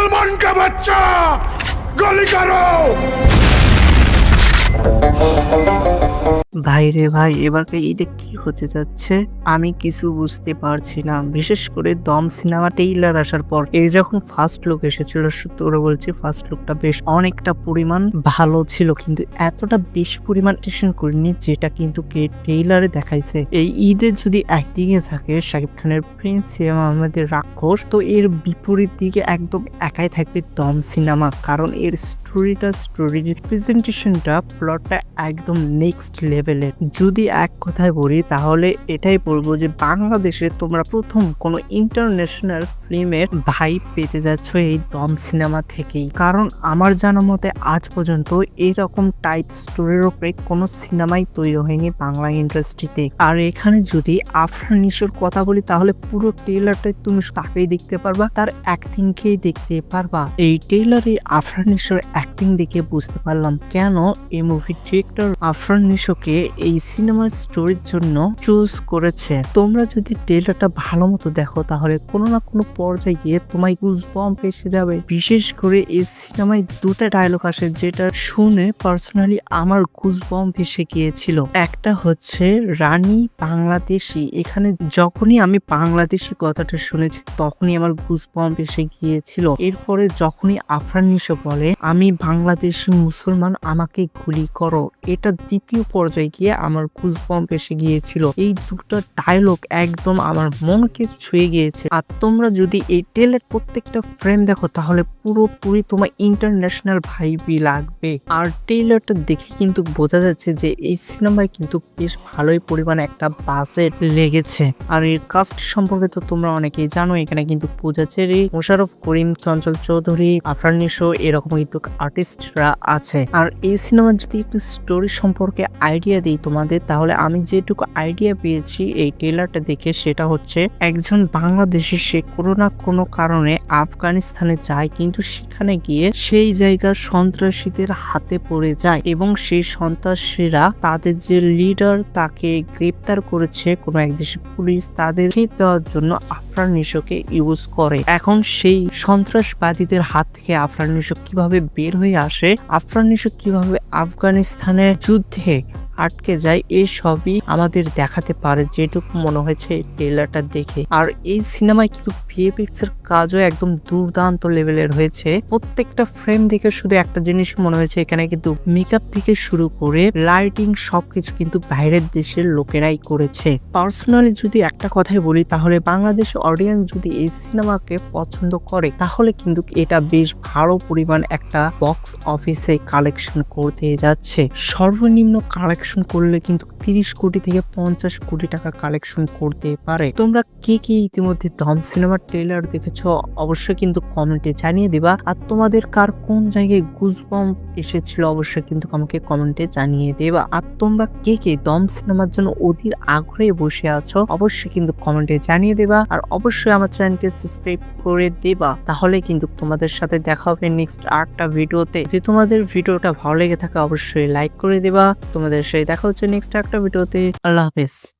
मुसलमान का बच्चा गोली करो। ভাই রে ভাই, এবারকার ঈদে কি হতে যাচ্ছে আমি কিছু বুঝতে পারছি না। বিশেষ করে দম সিনেমা ট্রেইলার আসার পর এর যখন ফার্স্ট লুক এসেছিল, সত্যি করে বলছি ফার্স্ট লুকটা বেশ অনেকটা পরিমাণ ভালো ছিল, কিন্তু এতটা বেশি পরিমাণ টেনশন করিনি যেটা কিন্তু ট্রেইলারে দেখাইছে। এই ঈদের যদি একদিকে থাকে শাকিব খানের প্রিন্স সিয়াম আহমেদের রাক্ষস, তো এর বিপরীত দিকে একদম একাই থাকবে দম সিনেমা। কারণ এর স্টোরির প্রেজেন্টেশনটা, প্লটটা একদম নেক্সট লেভেলের। যদি এক কথায় বলি তাহলে এটাই বলবো যে বাংলাদেশে তোমরা প্রথম কোনো ইন্টারন্যাশনাল ফিল্মের ভাইব পেতে যাচ্ছ এই দম সিনেমা থেকেই। কারণ আমার জানা মতে আজ পর্যন্ত এরকম টাইপ স্টোরির উপরে কোনো সিনেমাই তৈরি হয়নি বাংলা ইন্ডাস্ট্রিতে। আর এখানে যদি আফরান নিশোর কথা বলি তাহলে পুরো ট্রেলারটাই তুমি তাকেই দেখতে পারবা, তার অ্যাক্টিংকেই দেখতে পারবা। এই ট্রেলারে আফরান নিশোর অ্যাক্টিং দেখে বুঝতে পারলাম কেন এই মুভির ডিরেক্টর আফরান নিশোকে এই সিনেমার স্টোরির জন্য চুজ করেছে। তোমরা যদি ট্রেলারটা ভালো মতো দেখো তাহলে কোনো না কোনো পর্যায়ে গিয়ে তোমায় গুজবাম্প এসে যাবে। বিশেষ করে এই সিনেমায় দুটা ডায়লগ আসে যেটা শুনে পার্সোনালি আমার গুজবাম্প এসে গিয়েছিল। একটা হচ্ছে রানী বাংলাদেশি। এখানে যখনই আমি বাংলাদেশি কথাটা শুনেছি তখনই আমার গুজবাম্প এসে গিয়েছিল। এরপরে যখনই আফরান নিশো বলে আমি বাংলাদেশি মুসলমান, আমাকে গুলি করো, এটা দ্বিতীয় পর্যায়ে গিয়ে আমার গুজবাম্প এসে গিয়েছিল। এই দুটো ডায়লগ একদম আমার মনকে ছুঁয়ে গিয়েছে। আর তোমরা যদি এই ট্রেলার প্রত্যেকটা ফ্রেম দেখো তাহলে পুরোপুরি তোমার ইন্টারন্যাশনাল ভাইবই লাগবে। আর ট্রেলারটা দেখে কিন্তু বোঝা যাচ্ছে যে এই সিনেমায় কিন্তু বেশ ভালোই পরিমাণে একটা বাজেট লেগেছে। আর এর কাস্ট সম্পর্কে তো তোমরা অনেকেই জানো, এখানে কিন্তু পূজা চেরি, মোশাররফ করিম, চঞ্চল চৌধুরী, আফরান নিশো এরকম কিন্তু আর্টিস্টরা আছে। আর এই সিনেমার যদি একটু স্টোরি সম্পর্কে আইডিয়া দিই তোমাদের, তাহলে আমি যেটুকু আইডিয়া পেয়েছি এই ট্রেলারটা দেখে সেটা হচ্ছে একজন বাংলাদেশি, সে কোনো না কোনো কারণে আফগানিস্তানে যায়, কিন্তু সেখানে গিয়ে সেই জায়গার সন্ত্রাসীদের হাতে পড়ে যায় এবং সেই সন্ত্রাসীরা তাদের যে লিডার তাকে গ্রেপ্তার করেছে কোনো এক দেশের পুলিশ, তাদের দেওয়ার জন্য আফরান নিশোকে ইউজ করে। এখন সেই সন্ত্রাসবাদীদের হাত থেকে আফরান নিশো কিভাবে বের হয়ে আসে, আফরান নিশো কিভাবে আফগানিস্তানের যুদ্ধে আটকে যায়, এই সবই আমাদের দেখাতে পারে যেটুকু মনে হয়েছে ট্রেলারটা দেখে। আর এই সিনেমায় কিন্তু ভিএফএক্স এর কাজও একদম দুর্দান্ত লেভেলের হয়েছে। প্রত্যেকটা ফ্রেম দেখে শুধু একটা জিনিস মনে হয়েছে, এখানে কিন্তু মেকআপ থেকে শুরু করে লাইটিং সবকিছু কিন্তু বাইরের দেশের লোকেরাই করেছে। পার্সোনালি যদি একটা কথাই বলি তাহলে বাংলাদেশ অডিয়েন্স যদি এই সিনেমাকে পছন্দ করে তাহলে কিন্তু এটা বেশ ভালো পরিমাণ একটা বক্স অফিসে কালেকশন করতে যাচ্ছে। সর্বনিম্ন কালেকশন করলে কিন্তু 30 কোটি থেকে 50 কোটি টাকা কালেকশন করতে পারে। তোমরা কে কে ইতিমধ্যে দম সিনেমার ট্রেলার দেখেছো অবশ্যই কিন্তু কমেন্টে জানিয়ে দিবা। আর তোমাদের কার কোন জায়গায় গুজবাম্প এসেছিল অবশ্যই কিন্তু আমাকে কমেন্টে জানিয়ে দেবা। আর তোমরা কে কে দম সিনেমার জন্য অধীর আগ্রহে বসে আছো অবশ্যই কিন্তু কমেন্টে জানিয়ে দেবা। আর অবশ্যই আমার চ্যানেলকে সাবস্ক্রাইব করে দেবা, তাহলে কিন্তু তোমাদের সাথে দেখা হবে নেক্সট আরেকটা ভিডিওতে। যদি তোমাদের ভিডিওটা ভালো লেগে থাকে অবশ্যই লাইক করে দেবা। তোমাদের সাথে দেখা হচ্ছে নেক্সট একটা ভিডিওতে। আল্লাহ হাফেজ।